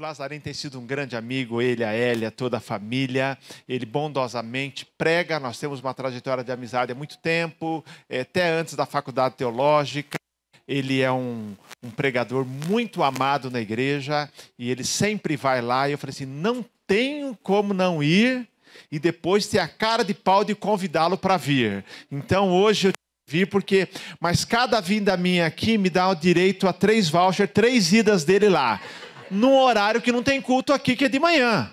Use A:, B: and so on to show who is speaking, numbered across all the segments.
A: Lazarino tem sido um grande amigo, ele, a Hélia, toda a família. Ele bondosamente prega, nós temos uma trajetória de amizade há muito tempo, até antes da faculdade teológica. Ele é um pregador muito amado na igreja e ele sempre vai lá. E eu falei assim, não tenho como não ir e depois ter a cara de pau de convidá-lo para vir. Então hoje eu vir porque, mas cada vinda minha aqui me dá o direito a 3 vouchers, 3 idas dele lá. Num horário que não tem culto aqui, que é de manhã.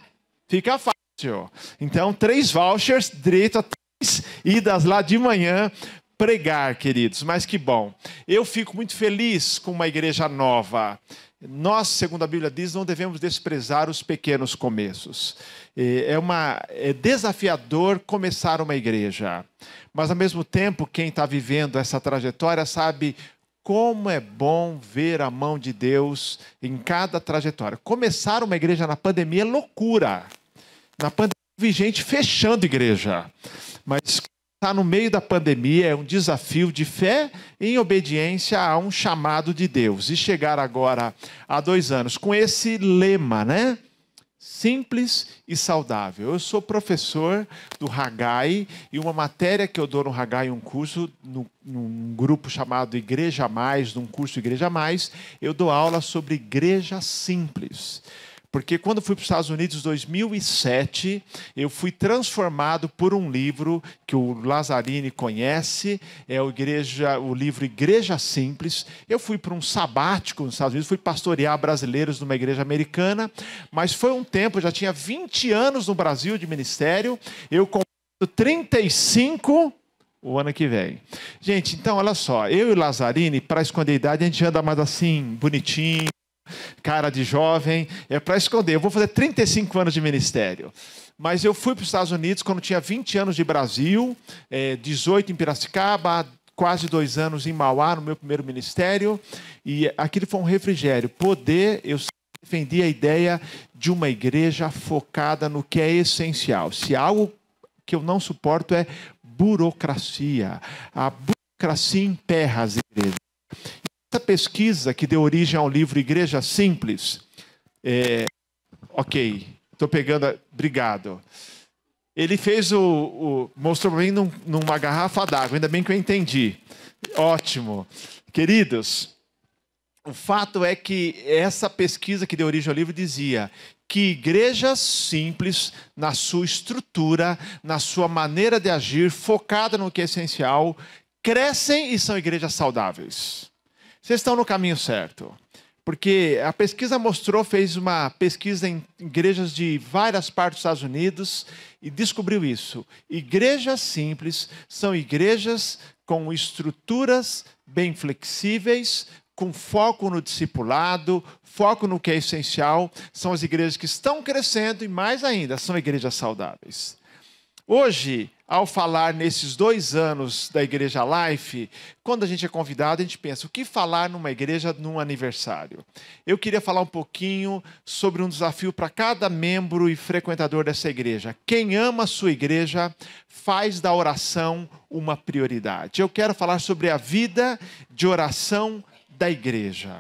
A: Fica fácil. Então, 3 vouchers, direito a 3 idas lá de manhã pregar, queridos. Mas que bom. Eu fico muito feliz com uma igreja nova. Nós, segundo a Bíblia diz, não devemos desprezar os pequenos começos. É desafiador começar uma igreja. Mas, ao mesmo tempo, quem está vivendo essa trajetória sabe como é bom ver a mão de Deus em cada trajetória. Começar uma igreja na pandemia é loucura. Na pandemia, vi gente fechando igreja. Mas estar no meio da pandemia é um desafio de fé em obediência a um chamado de Deus. E chegar agora, há 2 anos, com esse lema, né? Simples e saudável. Eu sou professor do Haggai e uma matéria que eu dou no Haggai, um curso, num grupo chamado Igreja Mais, num curso Igreja Mais, eu dou aula sobre igreja simples. Porque quando fui para os Estados Unidos em 2007, eu fui transformado por um livro que o Lazzarini conhece, é o livro Igreja Simples. Eu fui para um sabático nos Estados Unidos, fui pastorear brasileiros numa igreja americana, mas foi um tempo, eu já tinha 20 anos no Brasil de ministério, eu completo 35 o ano que vem. Gente, então olha só, eu e o Lazzarini, para esconder a idade, a gente anda mais assim, bonitinho, cara de jovem, é para esconder. Eu vou fazer 35 anos de ministério. Mas eu fui para os Estados Unidos quando tinha 20 anos de Brasil, 18 em Piracicaba, quase 2 anos em Mauá, no meu primeiro ministério. E aquilo foi um refrigério. Eu defendi a ideia de uma igreja focada no que é essencial. Se algo que eu não suporto é burocracia. A burocracia emperra as igrejas. Essa pesquisa que deu origem ao livro Igreja Simples, ok, estou pegando, obrigado. Ele fez mostrou para mim numa garrafa d'água, ainda bem que eu entendi. Ótimo. Queridos, o fato é que essa pesquisa que deu origem ao livro dizia que igrejas simples, na sua estrutura, na sua maneira de agir, focada no que é essencial, crescem e são igrejas saudáveis. Vocês estão no caminho certo, porque a pesquisa fez uma pesquisa em igrejas de várias partes dos Estados Unidos e descobriu isso. Igrejas simples são igrejas com estruturas bem flexíveis, com foco no discipulado, foco no que é essencial. São as igrejas que estão crescendo e, mais ainda, são igrejas saudáveis. Hoje, ao falar nesses 2 anos da Igreja Life, quando a gente é convidado, a gente pensa, o que falar numa igreja num aniversário? Eu queria falar um pouquinho sobre um desafio para cada membro e frequentador dessa igreja. Quem ama a sua igreja faz da oração uma prioridade. Eu quero falar sobre a vida de oração da igreja.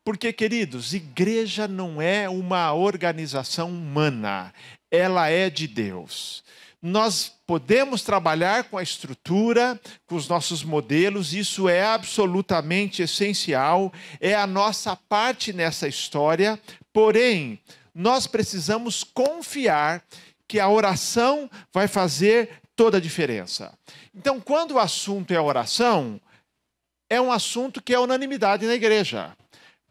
A: Porque, queridos, igreja não é uma organização humana, ela é de Deus. Nós podemos trabalhar com a estrutura, com os nossos modelos, isso é absolutamente essencial, é a nossa parte nessa história, porém, nós precisamos confiar que a oração vai fazer toda a diferença. Então, quando o assunto é a oração, é um assunto que é unanimidade na igreja.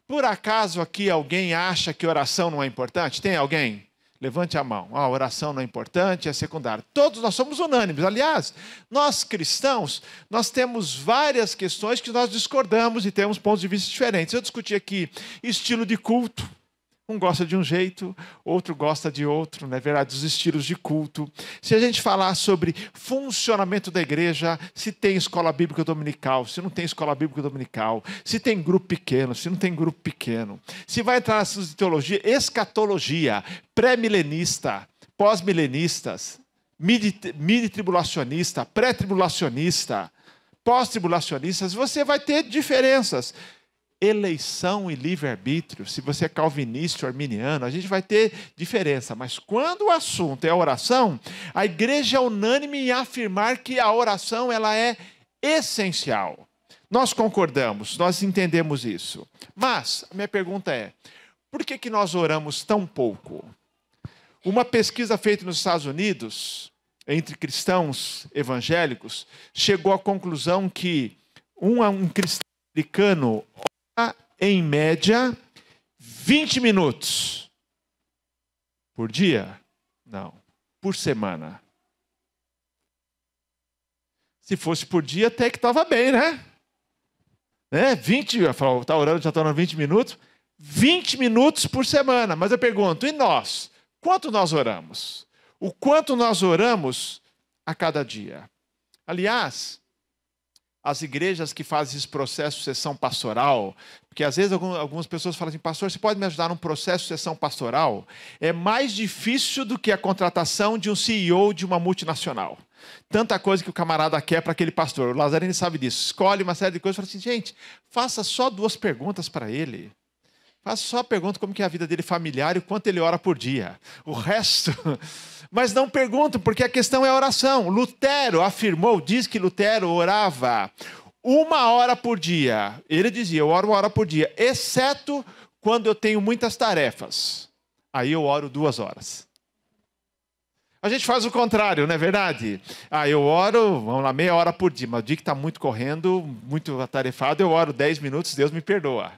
A: Por acaso aqui alguém acha que oração não é importante? Tem alguém? Levante a mão. A oração não é importante, é secundária. Todos nós somos unânimes. Aliás, nós cristãos, nós temos várias questões que nós discordamos e temos pontos de vista diferentes. Eu discuti aqui estilo de culto. Um gosta de um jeito, outro gosta de outro, não é verdade? Os estilos de culto. Se a gente falar sobre funcionamento da igreja, se tem escola bíblica dominical, se não tem escola bíblica dominical, se tem grupo pequeno, se não tem grupo pequeno. Se vai entrar nessas de teologia, escatologia, pré-milenista, pós-milenistas, midi-tribulacionista, pré-tribulacionista, pós-tribulacionistas, você vai ter diferenças. eleição e livre-arbítrio, se você é calvinista ou arminiano, a gente vai ter diferença. Mas quando o assunto é a oração, a igreja é unânime em afirmar que a oração ela é essencial. Nós concordamos, nós entendemos isso. Mas a minha pergunta é, por que nós oramos tão pouco? Uma pesquisa feita nos Estados Unidos, entre cristãos evangélicos, chegou à conclusão que um cristão americano ora, em média, 20 minutos. Por dia? Não. Por semana. Se fosse por dia, até que estava bem, né? 20, está orando, já está orando 20 minutos. 20 minutos por semana. Mas eu pergunto, e nós? Quanto nós oramos? O quanto nós oramos a cada dia? Aliás, as igrejas que fazem esse processo de sessão pastoral, porque às vezes algumas pessoas falam assim, pastor, você pode me ajudar num processo de sessão pastoral? É mais difícil do que a contratação de um CEO de uma multinacional. Tanta coisa que o camarada quer para aquele pastor. O Lazzarini sabe disso. Escolhe uma série de coisas e fala assim, gente, faça só 2 perguntas para ele. Faça só a pergunta como que é a vida dele familiar e o quanto ele ora por dia. O resto... Mas não perguntam, porque a questão é a oração. Lutero afirmou, diz que Lutero orava 1 hora por dia. Ele dizia, eu oro 1 hora por dia, exceto quando eu tenho muitas tarefas. Aí eu oro 2 horas. A gente faz o contrário, não é verdade? Eu oro, vamos lá, meia hora por dia. Mas o dia que está muito correndo, muito atarefado, eu oro 10 minutos, Deus me perdoa.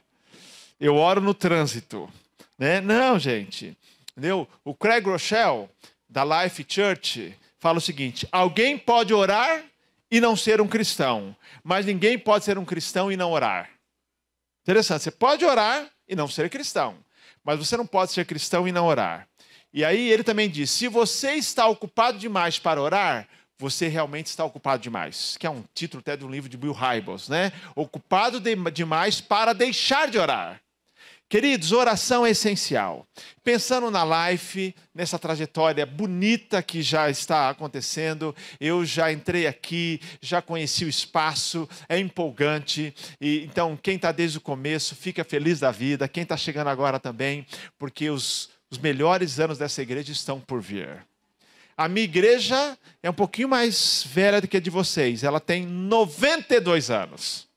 A: Eu oro no trânsito. Né? Não, gente. Entendeu? O Craig Rochelle, da Life Church, fala o seguinte, alguém pode orar e não ser um cristão, mas ninguém pode ser um cristão e não orar. Interessante, você pode orar e não ser cristão, mas você não pode ser cristão e não orar. E aí ele também diz, se você está ocupado demais para orar, você realmente está ocupado demais. Que é um título até de um livro de Bill Hybels, né? Ocupado demais para deixar de orar. Queridos, oração é essencial. Pensando na Life, nessa trajetória bonita que já está acontecendo, eu já entrei aqui, já conheci o espaço, é empolgante. Então, quem está desde o começo, fica feliz da vida. Quem está chegando agora também, porque os melhores anos dessa igreja estão por vir. A minha igreja é um pouquinho mais velha do que a de vocês. Ela tem 92 anos.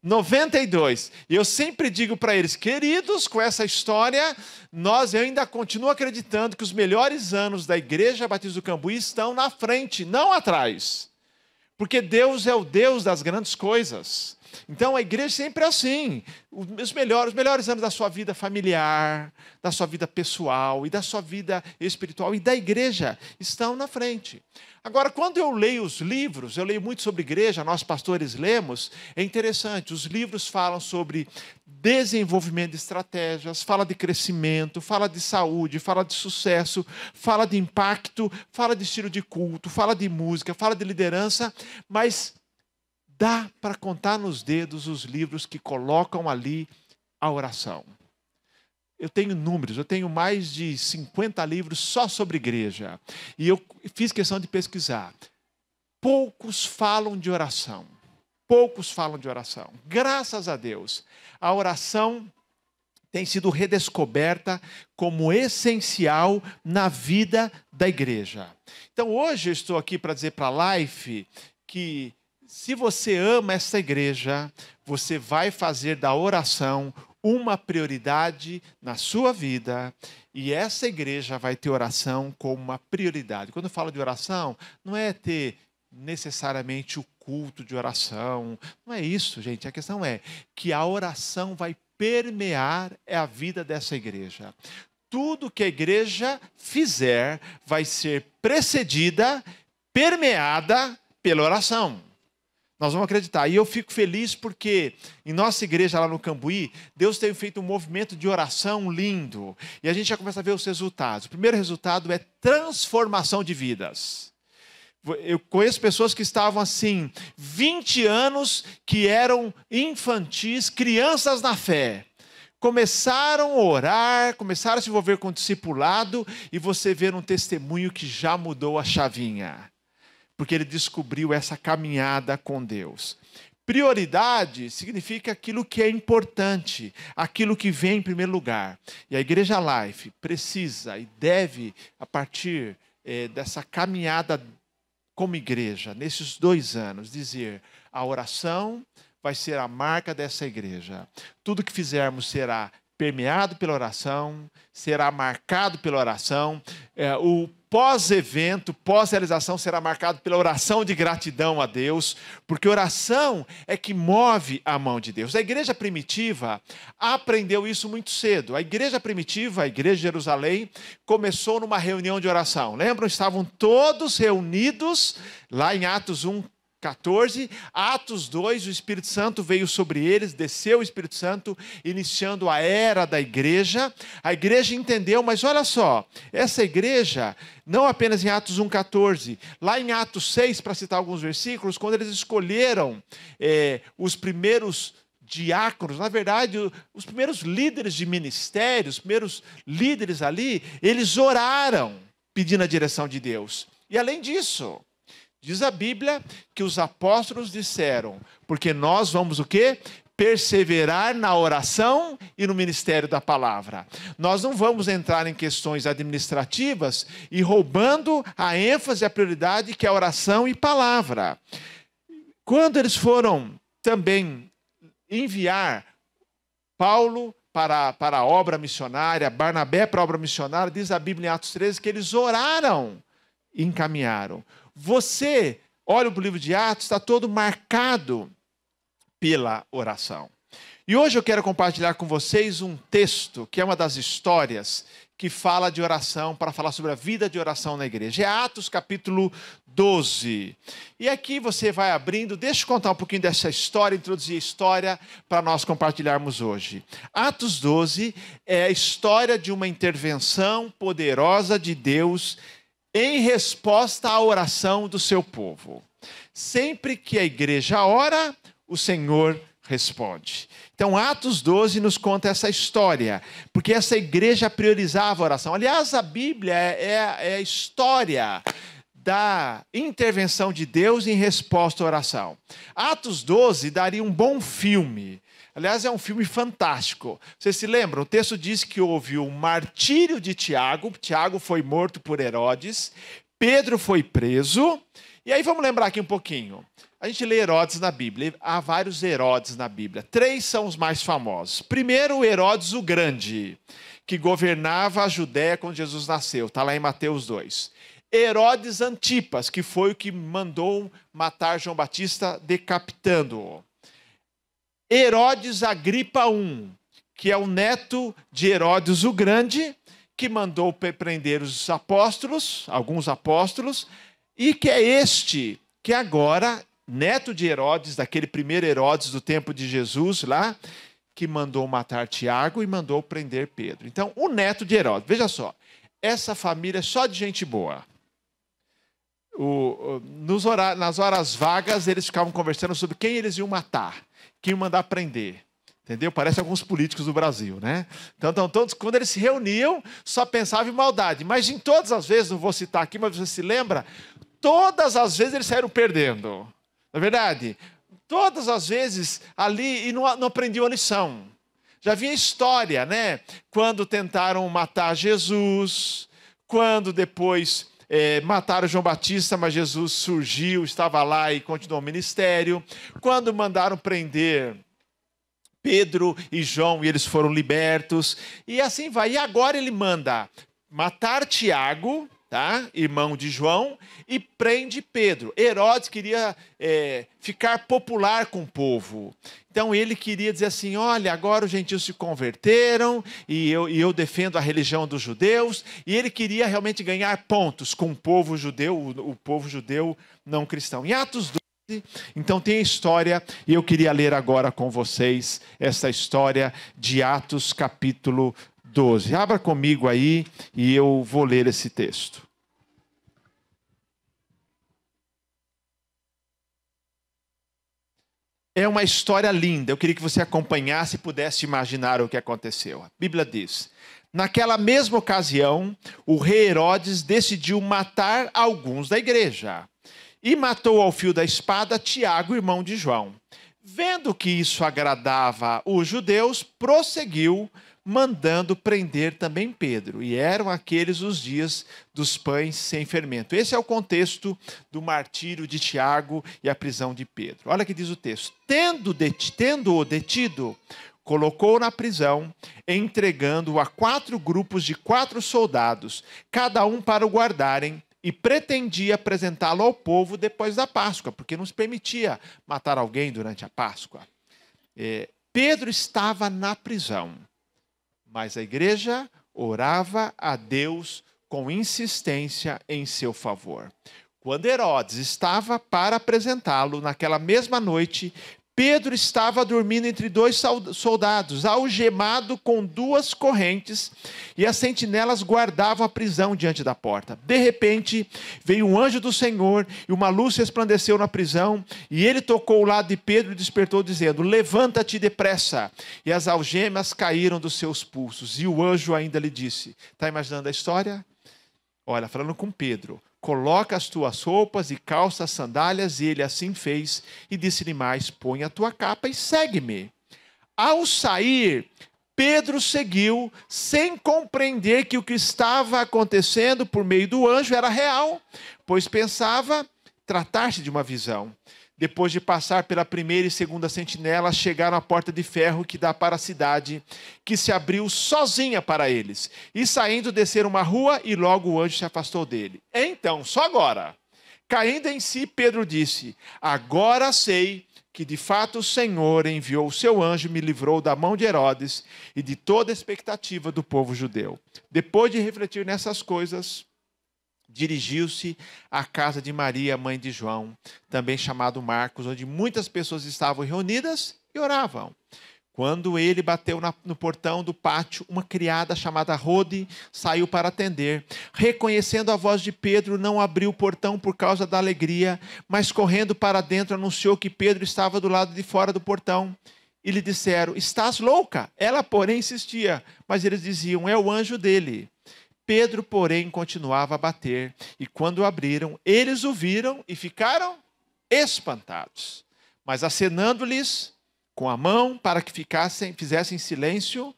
A: 92. E eu sempre digo para eles, queridos, com essa história, eu ainda continuo acreditando que os melhores anos da Igreja Batista do Cambuí estão na frente, não atrás. Porque Deus é o Deus das grandes coisas. Então a igreja sempre é assim. Os melhores anos da sua vida familiar, da sua vida pessoal e da sua vida espiritual e da igreja estão na frente. Agora, quando eu leio os livros, eu leio muito sobre igreja, nós pastores lemos, é interessante, os livros falam sobre desenvolvimento de estratégias, fala de crescimento, fala de saúde, fala de sucesso, fala de impacto, fala de estilo de culto, fala de música, fala de liderança, mas dá para contar nos dedos os livros que colocam ali a oração. Eu tenho números, eu tenho mais de 50 livros só sobre igreja. E eu fiz questão de pesquisar. Poucos falam de oração. Poucos falam de oração. Graças a Deus, a oração tem sido redescoberta como essencial na vida da igreja. Então hoje eu estou aqui para dizer para a Life que se você ama essa igreja, você vai fazer da oração uma prioridade na sua vida, e essa igreja vai ter oração como uma prioridade. Quando eu falo de oração, não é ter necessariamente o culto de oração, não é isso, gente. A questão é que a oração vai permear a vida dessa igreja. Tudo que a igreja fizer vai ser precedida, permeada pela oração. Nós vamos acreditar. E eu fico feliz porque em nossa igreja lá no Cambuí, Deus tem feito um movimento de oração lindo. E a gente já começa a ver os resultados. O primeiro resultado é transformação de vidas. Eu conheço pessoas que estavam assim, 20 anos, que eram infantis, crianças na fé. Começaram a orar, começaram a se envolver com o discipulado, e você vê um testemunho que já mudou a chavinha. Porque ele descobriu essa caminhada com Deus. Prioridade significa aquilo que é importante, aquilo que vem em primeiro lugar. E a Igreja Life precisa e deve, a partir dessa caminhada como igreja, nesses 2 anos, dizer: a oração vai ser a marca dessa igreja. Tudo que fizermos será permeado pela oração, será marcado pela oração. O pós-evento, pós-realização será marcado pela oração de gratidão a Deus, porque oração é que move a mão de Deus. A igreja primitiva aprendeu isso muito cedo. A igreja primitiva, a igreja de Jerusalém, começou numa reunião de oração. Lembram? Estavam todos reunidos lá em Atos 1:14, Atos 2, o Espírito Santo veio sobre eles, desceu o Espírito Santo, iniciando a era da igreja. A igreja entendeu, mas olha só, essa igreja, não apenas em Atos 1:14, lá em Atos 6, para citar alguns versículos, quando eles escolheram os primeiros diáconos, na verdade, os primeiros líderes de ministério, os primeiros líderes ali, eles oraram pedindo a direção de Deus. E além disso, diz a Bíblia que os apóstolos disseram: porque nós vamos o quê? Perseverar na oração e no ministério da palavra. Nós não vamos entrar em questões administrativas e roubando a ênfase e a prioridade que é oração e palavra. Quando eles foram também enviar Paulo para a obra missionária, Barnabé para a obra missionária, diz a Bíblia em Atos 13 que eles oraram e encaminharam. Você, olha o livro de Atos, está todo marcado pela oração. E hoje eu quero compartilhar com vocês um texto, que é uma das histórias que fala de oração, para falar sobre a vida de oração na igreja. É Atos capítulo 12. E aqui você vai abrindo, deixa eu contar um pouquinho dessa história, introduzir a história para nós compartilharmos hoje. Atos 12 é a história de uma intervenção poderosa de Deus em resposta à oração do seu povo. Sempre que a igreja ora, o Senhor responde. Então, Atos 12 nos conta essa história, porque essa igreja priorizava a oração. Aliás, a Bíblia é a história da intervenção de Deus em resposta à oração. Atos 12 daria um bom filme. Aliás, é um filme fantástico. Vocês se lembram? O texto diz que houve o martírio de Tiago. Tiago foi morto por Herodes. Pedro foi preso. E aí vamos lembrar aqui um pouquinho. A gente lê Herodes na Bíblia. Há vários Herodes na Bíblia. 3 são os mais famosos. Primeiro, Herodes o Grande, que governava a Judéia quando Jesus nasceu. Está lá em Mateus 2. Herodes Antipas, que foi o que mandou matar João Batista decapitando-o. Herodes Agripa I, que é o neto de Herodes o Grande, que mandou prender os apóstolos, alguns apóstolos, e que é este, que agora, neto de Herodes, daquele primeiro Herodes do tempo de Jesus lá, que mandou matar Tiago e mandou prender Pedro. Então, o neto de Herodes, veja só, essa família é só de gente boa. Nas horas vagas, eles ficavam conversando sobre quem eles iam matar, quem iam mandar prender. Entendeu? Parece alguns políticos do Brasil, né? Então, todos, quando eles se reuniam, só pensavam em maldade. Mas em todas as vezes, não vou citar aqui, mas você se lembra, todas as vezes eles saíram perdendo. Não é verdade? Todas as vezes ali, e não aprendiam a lição. Já havia história, né? Quando tentaram matar Jesus, quando depois mataram João Batista, mas Jesus surgiu, estava lá e continuou o ministério. Quando mandaram prender Pedro e João e eles foram libertos. E assim vai. E agora ele manda matar Tiago, tá? Irmão de João, e prende Pedro. Herodes queria ficar popular com o povo. Então ele queria dizer assim, olha, agora os gentios se converteram e eu defendo a religião dos judeus. E ele queria realmente ganhar pontos com o povo judeu não cristão. Em Atos 12, então tem a história, e eu queria ler agora com vocês essa história de Atos capítulo 12. Abra comigo aí e eu vou ler esse texto. É uma história linda. Eu queria que você acompanhasse e pudesse imaginar o que aconteceu. A Bíblia diz: naquela mesma ocasião, o rei Herodes decidiu matar alguns da igreja. E matou ao fio da espada Tiago, irmão de João. Vendo que isso agradava os judeus, prosseguiu, mandando prender também Pedro. E eram aqueles os dias dos pães sem fermento. Esse é o contexto do martírio de Tiago e a prisão de Pedro. Olha o que diz o texto. Tendo-o detido, colocou na prisão, entregando-o a 4 grupos de 4 soldados, cada um para o guardarem, e pretendia apresentá-lo ao povo depois da Páscoa, porque não se permitia matar alguém durante a Páscoa. Pedro estava na prisão, mas a igreja orava a Deus com insistência em seu favor. Quando Herodes estava para apresentá-lo, naquela mesma noite, Pedro estava dormindo entre 2 soldados, algemado com 2 correntes, e as sentinelas guardavam a prisão diante da porta. De repente, veio um anjo do Senhor, e uma luz resplandeceu na prisão, e ele tocou o lado de Pedro e despertou, dizendo: levanta-te depressa. E as algemas caíram dos seus pulsos. E o anjo ainda lhe disse: está imaginando a história? Olha, falando com Pedro: coloca as tuas roupas e calça as sandálias. E ele assim fez, e disse-lhe mais: põe a tua capa e segue-me. Ao sair, Pedro seguiu, sem compreender que o que estava acontecendo por meio do anjo era real, pois pensava tratar-se de uma visão. Depois de passar pela primeira e segunda sentinela, chegaram à porta de ferro que dá para a cidade, que se abriu sozinha para eles. E saindo, desceram uma rua, e logo o anjo se afastou dele. Então, só agora, caindo em si, Pedro disse: agora sei que de fato o Senhor enviou o seu anjo e me livrou da mão de Herodes e de toda a expectativa do povo judeu. Depois de refletir nessas coisas, dirigiu-se à casa de Maria, mãe de João, também chamado Marcos, onde muitas pessoas estavam reunidas e oravam. Quando ele bateu no portão do pátio, uma criada chamada Rode saiu para atender. Reconhecendo a voz de Pedro, não abriu o portão por causa da alegria, mas correndo para dentro anunciou que Pedro estava do lado de fora do portão. E lhe disseram: estás louca? Ela, porém, insistia, mas eles diziam: é o anjo dele. Pedro, porém, continuava a bater, e quando abriram, eles o viram e ficaram espantados. Mas acenando-lhes com a mão para que fizessem silêncio,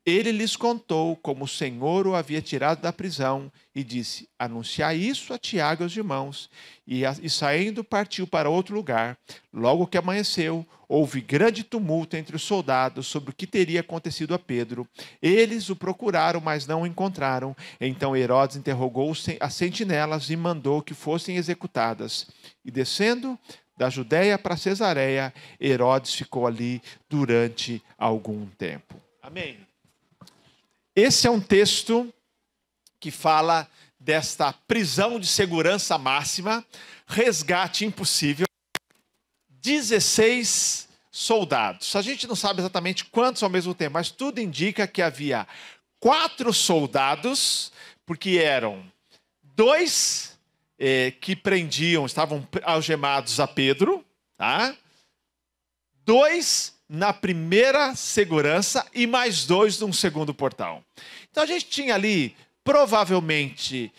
A: ele lhes contou como o Senhor o havia tirado da prisão e disse: anunciai isso a Tiago e aos irmãos. E saindo, partiu para outro lugar. Logo que amanheceu, houve grande tumulto entre os soldados sobre o que teria acontecido a Pedro. Eles o procuraram, mas não o encontraram. Então Herodes interrogou as sentinelas e mandou que fossem executadas. E descendo da Judéia para Cesareia, Herodes ficou ali durante algum tempo. Amém. Esse é um texto que fala desta prisão de segurança máxima, resgate impossível, 16 soldados. A gente não sabe exatamente quantos ao mesmo tempo, mas tudo indica que havia 4 soldados, porque eram 2 que prendiam, estavam algemados a Pedro, tá? 2 na primeira segurança e mais 2 num segundo portão. Então a gente tinha ali, provavelmente,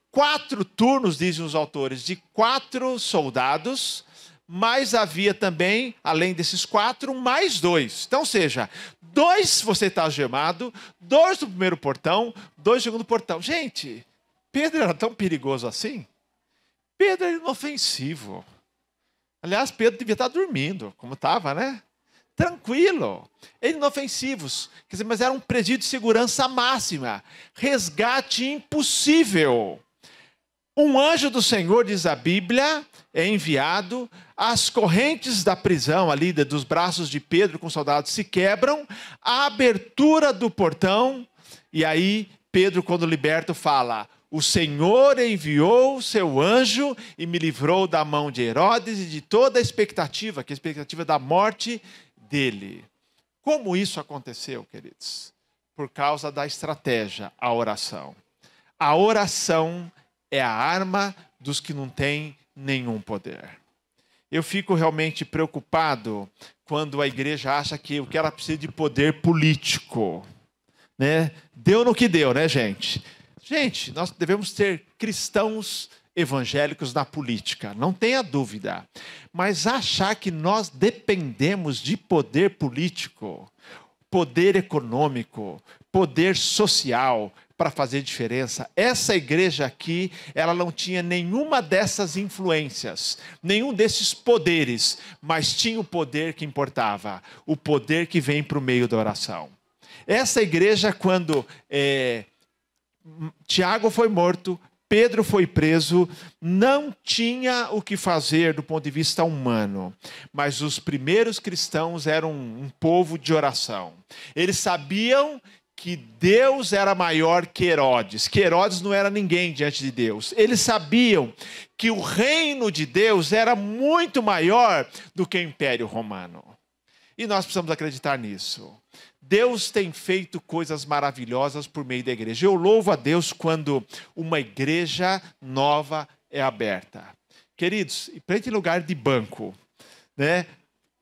A: 4 turnos, dizem os autores, de 4 soldados, mas havia também, além desses 4, mais 2. Então, ou seja, 2 você está algemado, 2 no primeiro portão, 2 no segundo portão. Gente, Pedro era tão perigoso assim? Pedro era inofensivo. Aliás, Pedro devia estar dormindo, como estava, né? Tranquilo. Eles inofensivos. Quer dizer, mas era um presídio de segurança máxima. Resgate impossível. Um anjo do Senhor, diz a Bíblia, é enviado. As correntes da prisão ali, dos braços de Pedro com soldados, se quebram. A abertura do portão. E aí, Pedro, quando liberto, fala: o Senhor enviou o seu anjo e me livrou da mão de Herodes e de toda a expectativa, que é a expectativa da morte dele. Como isso aconteceu, queridos? Por causa da estratégia, a oração. A oração é a arma dos que não têm nenhum poder. Eu fico realmente preocupado quando a igreja acha que o que ela precisa de poder político, né? Deu no que deu, né, gente? Gente, nós devemos ter cristãos evangélicos na política, não tenha dúvida. Mas achar que nós dependemos de poder político, poder econômico, poder social para fazer diferença, essa igreja aqui, ela não tinha nenhuma dessas influências, nenhum desses poderes, mas tinha o poder que importava, o poder que vem por meio da oração. Essa igreja, quando Tiago foi morto, Pedro foi preso, não tinha o que fazer do ponto de vista humano, mas os primeiros cristãos eram um povo de oração. Eles sabiam que Deus era maior que Herodes, que Herodes não era ninguém diante de Deus. Eles sabiam que o reino de Deus era muito maior do que o Império Romano. E nós precisamos acreditar nisso. Deus tem feito coisas maravilhosas por meio da igreja. Eu louvo a Deus quando uma igreja nova é aberta. Queridos, em lugar de banco, né?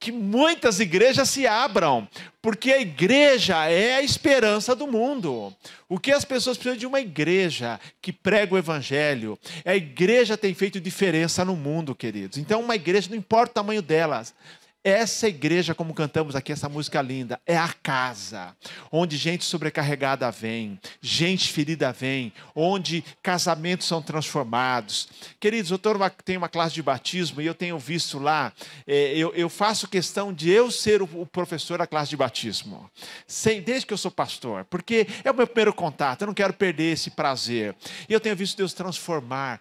A: Que muitas igrejas se abram, porque a igreja é a esperança do mundo. O que as pessoas precisam de uma igreja que prega o evangelho. A igreja tem feito diferença no mundo, queridos. Então, uma igreja, não importa o tamanho delas, essa igreja, como cantamos aqui, essa música linda, é a casa, onde gente sobrecarregada vem, gente ferida vem, onde casamentos são transformados. Queridos, eu tenho uma classe de batismo e eu tenho visto lá, eu faço questão de eu ser o professor da classe de batismo, desde que eu sou pastor, porque é o meu primeiro contato, eu não quero perder esse prazer. E eu tenho visto Deus transformar,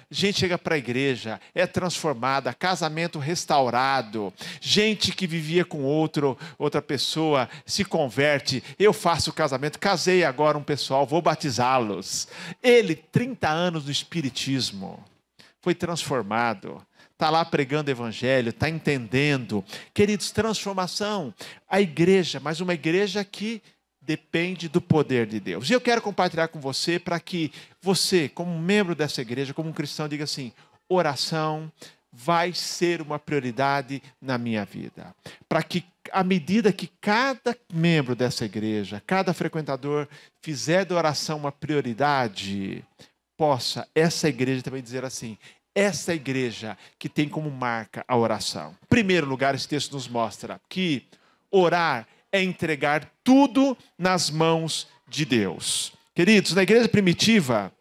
A: gente chega para a igreja, é transformada, casamento restaurado, gente que vivia com outra pessoa se converte. Eu faço o casamento, casei agora um pessoal, vou batizá-los. Ele, 30 anos no espiritismo, foi transformado, está lá pregando o evangelho, está entendendo. Queridos, transformação. A igreja, mas uma igreja que depende do poder de Deus. E eu quero compartilhar com você para que você, como membro dessa igreja, como um cristão, diga assim: oração vai ser uma prioridade na minha vida. Para que, à medida que cada membro dessa igreja, cada frequentador fizer da oração uma prioridade, possa essa igreja também dizer assim: essa igreja que tem como marca a oração. Em primeiro lugar, esse texto nos mostra que orar é entregar tudo nas mãos de Deus. Queridos, na igreja primitiva,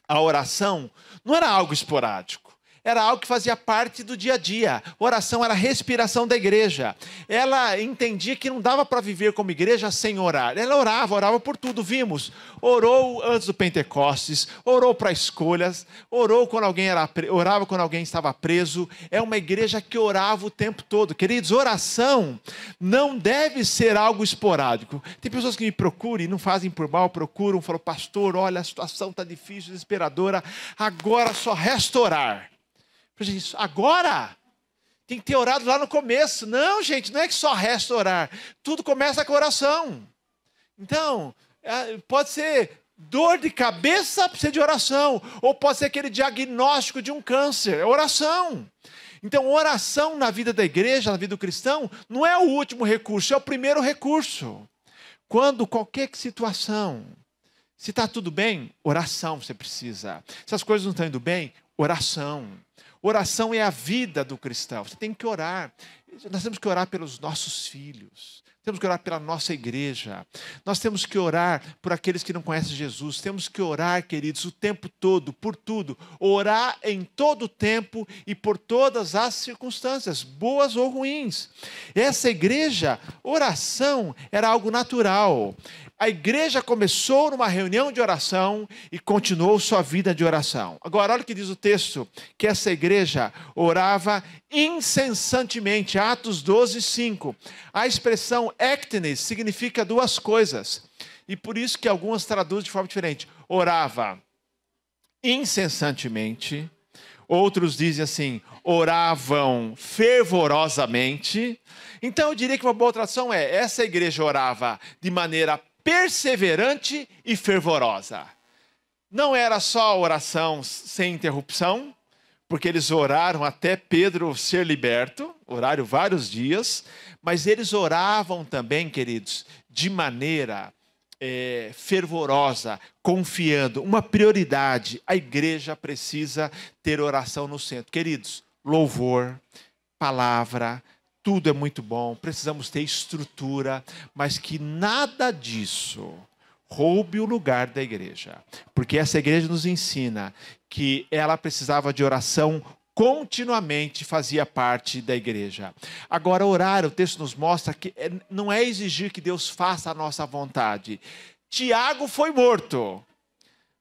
A: a oração não era algo esporádico. Era algo que fazia parte do dia a dia. Oração era a respiração da igreja. Ela entendia que não dava para viver como igreja sem orar. Ela orava por tudo. Vimos, orou antes do Pentecostes, orou para escolhas, orava quando alguém estava preso. É uma igreja que orava o tempo todo. Queridos, oração não deve ser algo esporádico. Tem pessoas que me procuram e não fazem por mal, procuram, falam: pastor, olha, a situação está difícil, desesperadora, agora só resta orar. Agora? Tem que ter orado lá no começo. Não, gente, não é que só resta orar. Tudo começa com oração. Então, pode ser dor de cabeça, precisa de oração. Ou pode ser aquele diagnóstico de um câncer. É oração. Então, oração na vida da igreja, na vida do cristão, não é o último recurso, é o primeiro recurso. Quando qualquer situação, se está tudo bem, oração você precisa. Se as coisas não estão indo bem, oração. Oração é a vida do cristão. Você tem que orar. Nós temos que orar pelos nossos filhos. Temos que orar pela nossa igreja. Nós temos que orar por aqueles que não conhecem Jesus. Temos que orar, queridos, o tempo todo, por tudo. Orar em todo o tempo e por todas as circunstâncias, boas ou ruins. Essa igreja, oração era algo natural. A igreja começou numa reunião de oração e continuou sua vida de oração. Agora, olha o que diz o texto, que essa igreja orava incessantemente, Atos 12, 5. A expressão éctenes significa duas coisas, e por isso que algumas traduzem de forma diferente. Orava incessantemente, outros dizem assim, oravam fervorosamente. Então eu diria que uma boa tradução é, essa igreja orava de maneira perseverante e fervorosa. Não era só oração sem interrupção, porque eles oraram até Pedro ser liberto, oraram vários dias, mas eles oravam também, queridos, de maneira fervorosa, confiando, uma prioridade. A igreja precisa ter oração no centro. Queridos, louvor, palavra, tudo é muito bom, precisamos ter estrutura, mas que nada disso roube o lugar da igreja. Porque essa igreja nos ensina que ela precisava de oração continuamente, fazia parte da igreja. Agora, orar, o texto nos mostra que não é exigir que Deus faça a nossa vontade. Tiago foi morto.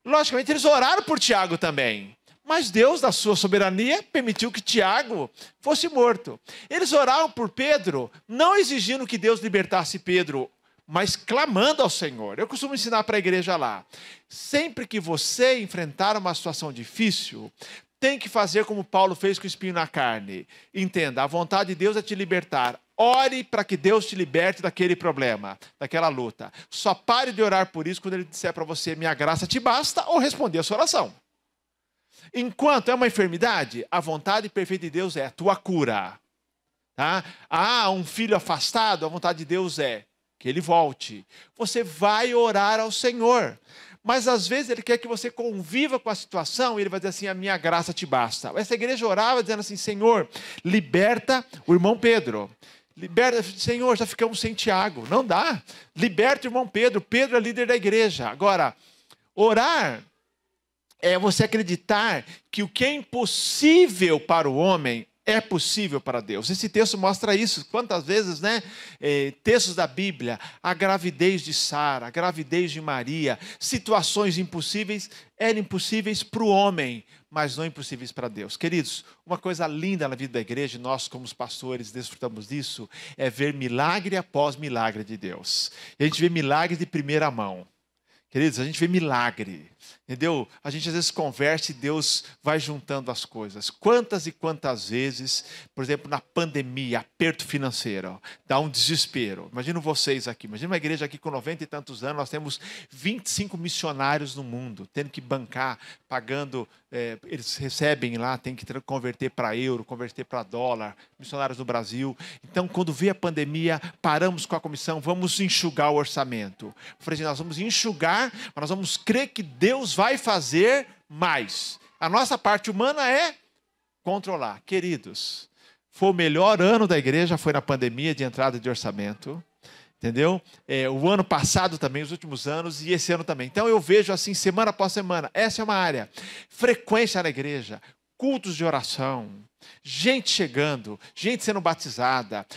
A: Logicamente, eles oraram por Tiago também. Mas Deus, na sua soberania, permitiu que Tiago fosse morto. Eles oraram por Pedro, não exigindo que Deus libertasse Pedro, mas clamando ao Senhor. Eu costumo ensinar para a igreja lá. Sempre que você enfrentar uma situação difícil, tem que fazer como Paulo fez com o espinho na carne. Entenda, a vontade de Deus é te libertar. Ore para que Deus te liberte daquele problema, daquela luta. Só pare de orar por isso quando Ele disser para você, minha graça te basta, ou responder a sua oração. Enquanto é uma enfermidade, a vontade perfeita de Deus é a tua cura. Tá? Um filho afastado, a vontade de Deus é que ele volte. Você vai orar ao Senhor. Mas às vezes Ele quer que você conviva com a situação e Ele vai dizer assim, a minha graça te basta. Essa igreja orava dizendo assim, Senhor, liberta o irmão Pedro. Liberta, Senhor, já ficamos sem Tiago. Não dá. Liberta o irmão Pedro. Pedro é líder da igreja. Agora, orar é você acreditar que o que é impossível para o homem é possível para Deus. Esse texto mostra isso. Quantas vezes, né? Textos da Bíblia, a gravidez de Sara, a gravidez de Maria, situações impossíveis, eram impossíveis para o homem, mas não impossíveis para Deus. Queridos, uma coisa linda na vida da igreja, nós como os pastores desfrutamos disso, é ver milagre após milagre de Deus. E a gente vê milagres de primeira mão. Queridos, a gente vê milagre, entendeu? A gente às vezes conversa e Deus vai juntando as coisas. Quantas e quantas vezes, por exemplo, na pandemia, aperto financeiro, dá um desespero. Imagina vocês aqui, imagina uma igreja aqui com 90 e tantos anos, nós temos 25 missionários no mundo, tendo que bancar, pagando, eles recebem lá, tem que converter para euro, converter para dólar, missionários no Brasil. Então, quando veio a pandemia, paramos com a comissão, vamos enxugar o orçamento. Eu falei assim, nós vamos enxugar, mas nós vamos crer que Deus vai fazer mais. A nossa parte humana é controlar. Queridos, foi o melhor ano da igreja, foi na pandemia de entrada de orçamento. Entendeu? O ano passado também, os últimos anos, e esse ano também. Então eu vejo assim, semana após semana, essa é uma área. Frequência na igreja, cultos de oração, gente chegando, gente sendo batizada.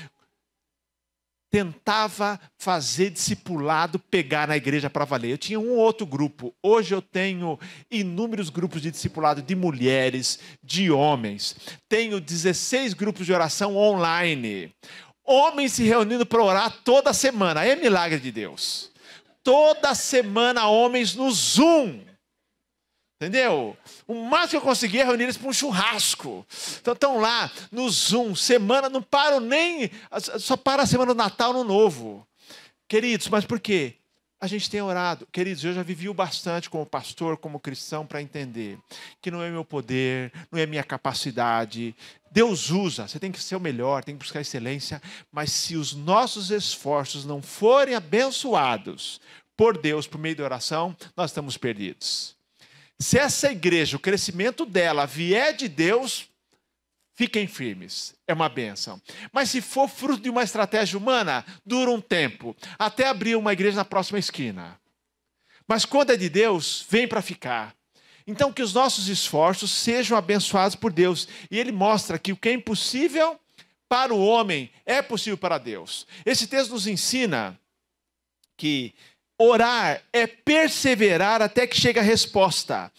A: Tentava fazer discipulado, pegar na igreja para valer. Eu tinha um outro grupo. Hoje eu tenho inúmeros grupos de discipulado de mulheres, de homens. Tenho 16 grupos de oração online. Homens se reunindo para orar toda semana. É milagre de Deus. Toda semana homens no Zoom. Entendeu? O máximo que eu consegui é reunir eles para um churrasco. Então estão lá no Zoom, semana, não param nem, só para a semana do Natal, no Novo. Queridos, mas por quê? A gente tem orado. Queridos, eu já vivi o bastante como pastor, como cristão, para entender que não é meu poder, não é minha capacidade. Deus usa, você tem que ser o melhor, tem que buscar excelência, mas se os nossos esforços não forem abençoados por Deus por meio da oração, nós estamos perdidos. Se essa igreja, o crescimento dela vier de Deus, fiquem firmes, é uma bênção. Mas se for fruto de uma estratégia humana, dura um tempo, até abrir uma igreja na próxima esquina. Mas quando é de Deus, vem para ficar. Então que os nossos esforços sejam abençoados por Deus. E Ele mostra que o que é impossível para o homem é possível para Deus. Esse texto nos ensina que orar é perseverar até que chegue a resposta.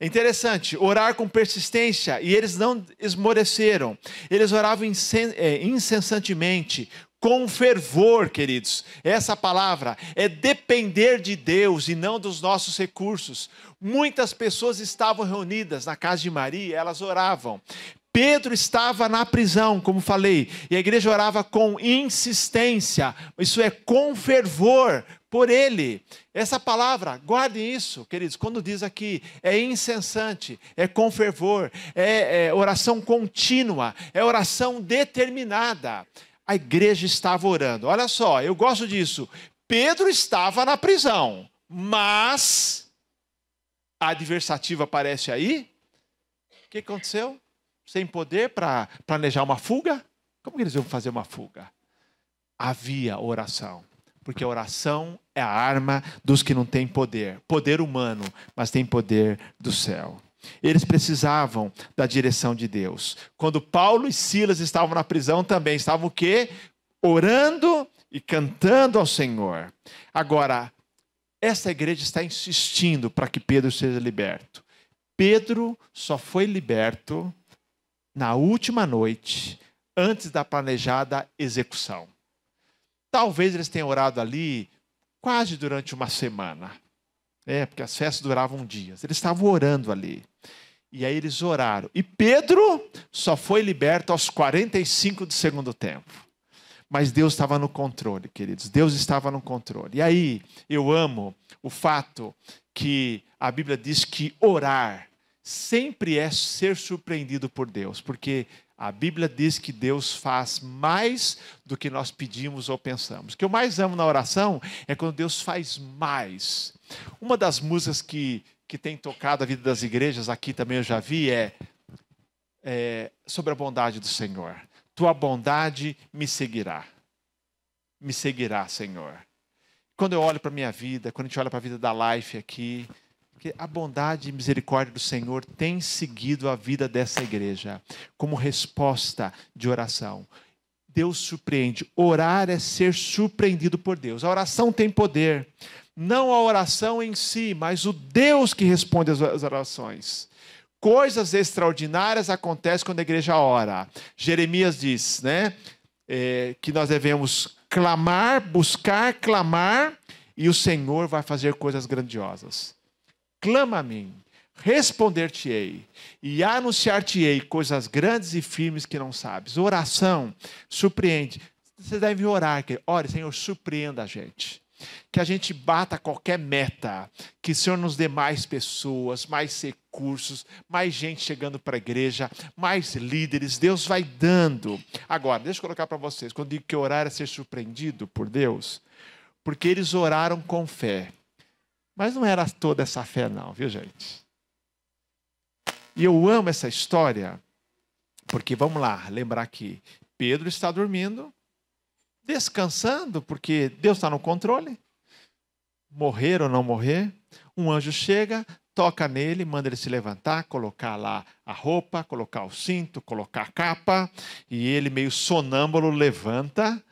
A: É interessante, orar com persistência, e eles não esmoreceram. Eles oravam incessantemente, com fervor, queridos. Essa palavra é depender de Deus e não dos nossos recursos. Muitas pessoas estavam reunidas na casa de Maria, elas oravam. Pedro estava na prisão, como falei, e a igreja orava com insistência, isso é, com fervor por ele. Essa palavra, guardem isso, queridos, quando diz aqui, é incessante, é com fervor, é oração contínua, é oração determinada. A igreja estava orando. Olha só, eu gosto disso. Pedro estava na prisão, mas a adversativa aparece aí. O que aconteceu? Sem poder para planejar uma fuga? Como que eles iam fazer uma fuga? Havia oração, porque a oração é a arma dos que não têm poder. Poder humano, mas tem poder do céu. Eles precisavam da direção de Deus. Quando Paulo e Silas estavam na prisão também, estavam o quê? Orando e cantando ao Senhor. Agora, essa igreja está insistindo para que Pedro seja liberto. Pedro só foi liberto na última noite, antes da planejada execução. Talvez eles tenham orado ali quase durante uma semana. Porque as festas duravam dias. Eles estavam orando ali. E aí eles oraram. E Pedro só foi liberto aos 45 do segundo tempo. Mas Deus estava no controle, queridos. Deus estava no controle. E aí eu amo o fato que a Bíblia diz que orar sempre é ser surpreendido por Deus. Porque a Bíblia diz que Deus faz mais do que nós pedimos ou pensamos. O que eu mais amo na oração é quando Deus faz mais. Uma das músicas que tem tocado a vida das igrejas, aqui também eu já vi, é sobre a bondade do Senhor. Tua bondade me seguirá. Me seguirá, Senhor. Quando eu olho para a minha vida, quando a gente olha para a vida da Life aqui, porque a bondade e misericórdia do Senhor tem seguido a vida dessa igreja como resposta de oração. Deus surpreende. Orar é ser surpreendido por Deus. A oração tem poder. Não a oração em si, mas o Deus que responde às orações. Coisas extraordinárias acontecem quando a igreja ora. Jeremias diz, que nós devemos clamar, buscar, clamar, e o Senhor vai fazer coisas grandiosas. Clama a mim, responder-te-ei e anunciar-te-ei coisas grandes e firmes que não sabes. Oração surpreende. Você deve orar. Ore, Senhor, surpreenda a gente. Que a gente bata qualquer meta. Que o Senhor nos dê mais pessoas, mais recursos, mais gente chegando para a igreja, mais líderes. Deus vai dando. Agora, deixa eu colocar para vocês. Quando digo que orar é ser surpreendido por Deus, porque eles oraram com fé. Mas não era toda essa fé não, viu, gente? E eu amo essa história, porque, vamos lá, lembrar que Pedro está dormindo, descansando, porque Deus está no controle. Morrer ou não morrer, um anjo chega, toca nele, manda ele se levantar, colocar lá a roupa, colocar o cinto, colocar a capa, e ele meio sonâmbulo levanta,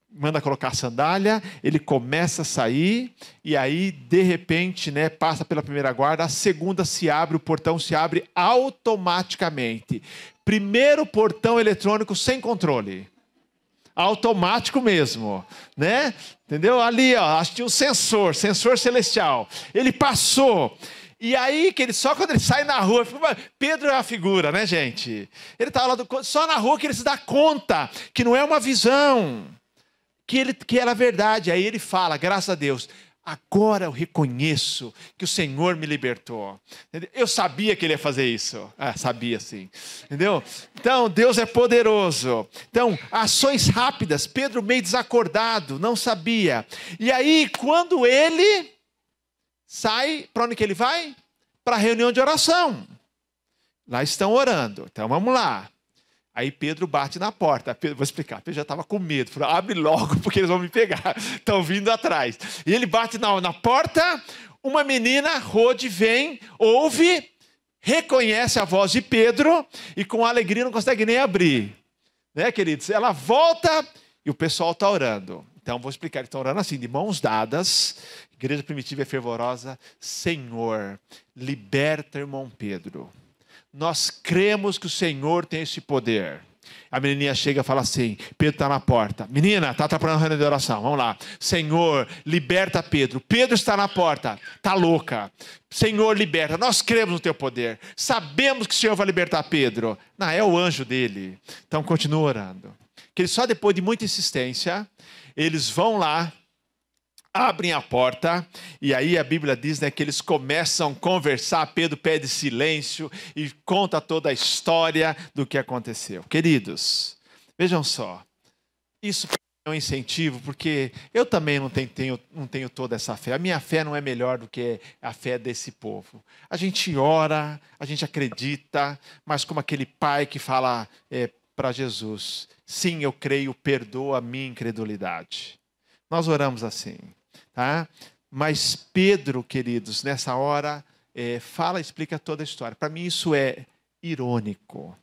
A: manda colocar a sandália, ele começa a sair, e aí, de repente, passa pela primeira guarda, a segunda se abre, o portão se abre automaticamente. Primeiro portão eletrônico sem controle. Automático mesmo, Entendeu? Ali, acho que tinha um sensor celestial. Ele passou. E aí, só quando ele sai na rua, Pedro é a figura, gente? Ele estava lá só na rua que ele se dá conta que não é uma visão. Que era verdade. Aí ele fala, graças a Deus, agora eu reconheço que o Senhor me libertou. Eu sabia que ele ia fazer isso. Sabia sim. Entendeu? Então, Deus é poderoso. Então, ações rápidas. Pedro meio desacordado, não sabia. E aí, quando ele sai, para onde que ele vai? Para a reunião de oração. Lá estão orando. Então, vamos lá. Aí Pedro bate na porta. Vou explicar. Pedro já estava com medo. Falou, abre logo porque eles vão me pegar. Estão vindo atrás. E ele bate na porta. Uma menina, Rode, vem, ouve, reconhece a voz de Pedro e com alegria não consegue nem abrir. Queridos? Ela volta e o pessoal está orando. Então, vou explicar. Eles estão orando assim, de mãos dadas. Igreja primitiva e fervorosa. Senhor, liberta irmão Pedro. Nós cremos que o Senhor tem esse poder. A menininha chega e fala assim, Pedro está na porta. Menina, está atrapalhando a reunião de oração. Vamos lá. Senhor, liberta Pedro. Pedro está na porta. Está louca. Senhor, liberta. Nós cremos no teu poder. Sabemos que o Senhor vai libertar Pedro. Não, é o anjo dele. Então, continua orando. Que ele só depois de muita insistência, eles vão lá, abrem a porta, e aí a Bíblia diz que eles começam a conversar, Pedro pede silêncio e conta toda a história do que aconteceu. Queridos, vejam só, isso um incentivo, porque eu também não tenho toda essa fé. A minha fé não é melhor do que a fé desse povo. A gente ora, a gente acredita, mas como aquele pai que fala para Jesus, sim, eu creio, perdoa a minha incredulidade. Nós oramos assim, tá? Mas Pedro, queridos, nessa hora, explica toda a história. Para mim isso é irônico.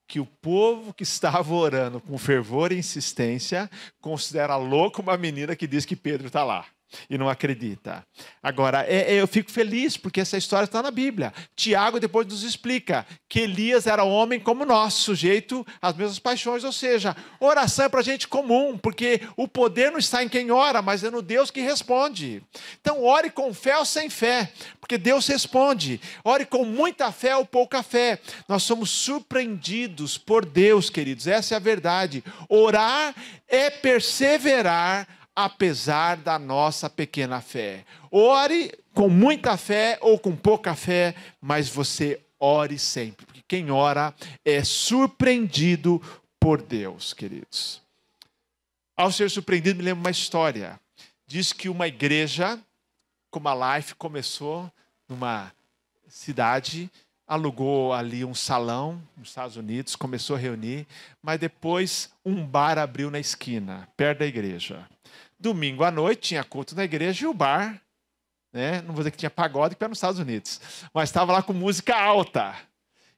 A: Que o povo que estava orando com fervor e insistência considera louco uma menina que diz que Pedro está lá e não acredita. Agora, eu fico feliz porque essa história está na Bíblia. Tiago depois nos explica que Elias era homem como nós, sujeito às mesmas paixões, ou seja, oração é para gente comum, porque o poder não está em quem ora, mas é no Deus que responde. Então, ore com fé ou sem fé, porque Deus responde. Ore com muita fé ou pouca fé. Nós somos surpreendidos por Deus, queridos, essa é a verdade. Orar é perseverar apesar da nossa pequena fé. Ore com muita fé ou com pouca fé, mas você ore sempre, porque quem ora é surpreendido por Deus, queridos. Ao ser surpreendido, me lembro uma história. Diz que uma igreja, como a Life, começou numa cidade, alugou ali um salão nos Estados Unidos, começou a reunir, mas depois um bar abriu na esquina, perto da igreja. Domingo à noite tinha culto na igreja e o bar, não vou dizer que tinha pagode, que era nos Estados Unidos, mas estava lá com música alta.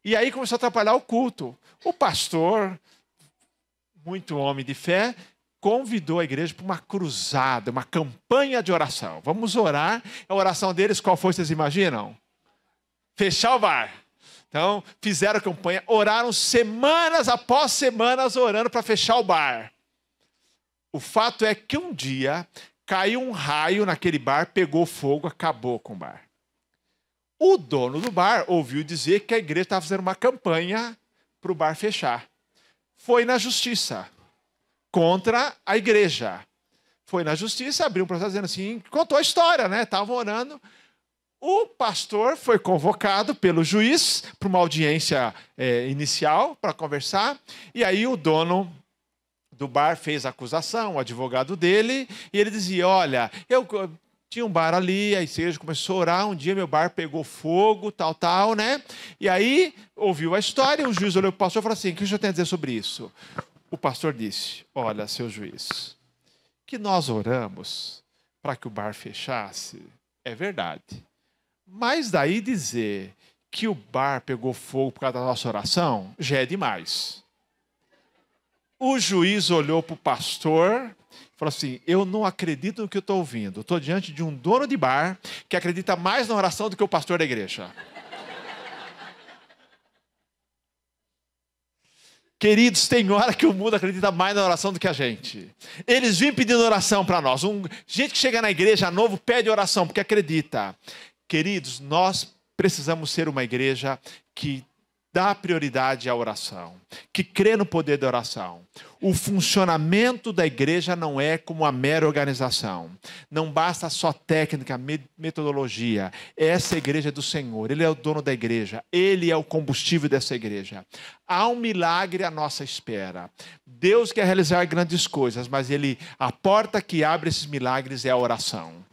A: E aí começou a atrapalhar o culto. O pastor, muito homem de fé, convidou a igreja para uma cruzada, uma campanha de oração. Vamos orar. A oração deles, qual foi, vocês imaginam? Fechar o bar. Então, fizeram a campanha, oraram semanas após semanas orando para fechar o bar. O fato é que um dia caiu um raio naquele bar, pegou fogo, acabou com o bar. O dono do bar ouviu dizer que a igreja estava fazendo uma campanha para o bar fechar. Foi na justiça contra a igreja. Foi na justiça, abriu um processo dizendo assim, contou a história, estavam orando. O pastor foi convocado pelo juiz para uma audiência inicial para conversar. E aí o dono do bar fez a acusação, o advogado dele, e ele dizia, olha, eu tinha um bar ali, a igreja começou a orar, um dia meu bar pegou fogo, tal, E aí, ouviu a história, o juiz olhou para o pastor e falou assim, o que o senhor tem a dizer sobre isso? O pastor disse, olha, seu juiz, que nós oramos para que o bar fechasse, é verdade. Mas daí dizer que o bar pegou fogo por causa da nossa oração, já é demais. O juiz olhou para o pastor e falou assim, eu não acredito no que eu estou ouvindo. Estou diante de um dono de bar que acredita mais na oração do que o pastor da igreja. Queridos, tem hora que o mundo acredita mais na oração do que a gente. Eles vêm pedindo oração para nós. Gente que chega na igreja novo pede oração porque acredita. Queridos, nós precisamos ser uma igreja que dá prioridade à oração, que crê no poder da oração. O funcionamento da igreja não é como uma mera organização. Não basta só técnica, metodologia. Essa igreja é do Senhor. Ele é o dono da igreja. Ele é o combustível dessa igreja. Há um milagre à nossa espera. Deus quer realizar grandes coisas, mas a porta que abre esses milagres é a oração.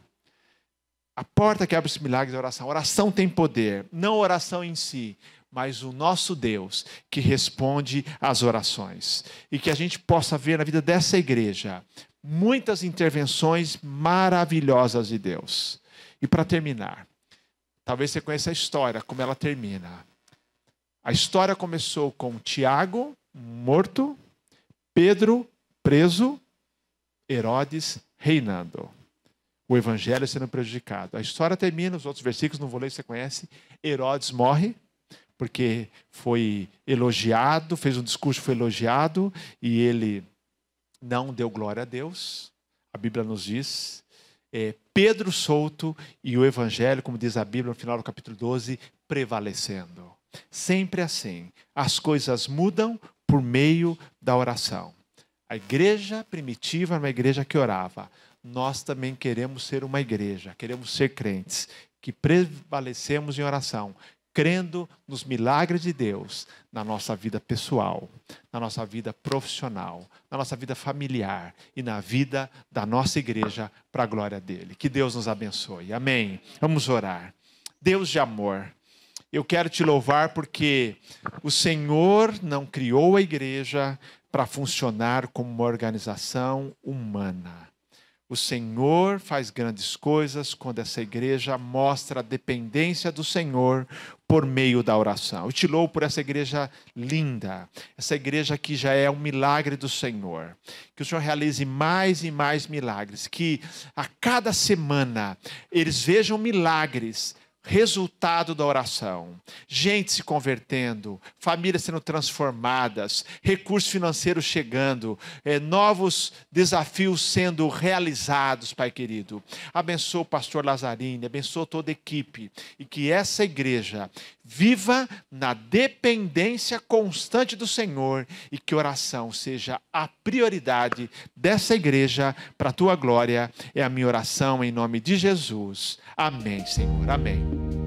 A: A porta que abre esses milagres é a oração. A oração tem poder, não a oração em si, mas o nosso Deus que responde às orações. E que a gente possa ver na vida dessa igreja muitas intervenções maravilhosas de Deus. E para terminar, talvez você conheça a história, como ela termina. A história começou com Tiago morto, Pedro preso, Herodes reinando. O evangelho sendo prejudicado. A história termina, os outros versículos, não vou ler, você conhece. Herodes morre, porque foi elogiado, fez um discurso, foi elogiado, e ele não deu glória a Deus. A Bíblia nos diz. Pedro solto e o evangelho, como diz a Bíblia no final do capítulo 12, prevalecendo. Sempre assim. As coisas mudam por meio da oração. A igreja primitiva era uma igreja que orava. Nós também queremos ser uma igreja, queremos ser crentes, que prevalecemos em oração. crendo nos milagres de Deus na nossa vida pessoal, na nossa vida profissional, na nossa vida familiar e na vida da nossa igreja para a glória dele. Que Deus nos abençoe. Amém. Vamos orar. Deus de amor, eu quero te louvar porque o Senhor não criou a igreja para funcionar como uma organização humana. O Senhor faz grandes coisas quando essa igreja mostra a dependência do Senhor por meio da oração. Eu te louvo por essa igreja linda, essa igreja que já é um milagre do Senhor. Que o Senhor realize mais e mais milagres, que a cada semana eles vejam milagres, resultado da oração, gente se convertendo, famílias sendo transformadas, recursos financeiros chegando, novos desafios sendo realizados, Pai querido. Abençoa o pastor Lazzarini, abençoa toda a equipe, e que essa igreja viva na dependência constante do Senhor, e que oração seja a prioridade dessa igreja para a tua glória. É a minha oração em nome de Jesus. Amém, Senhor. Amém.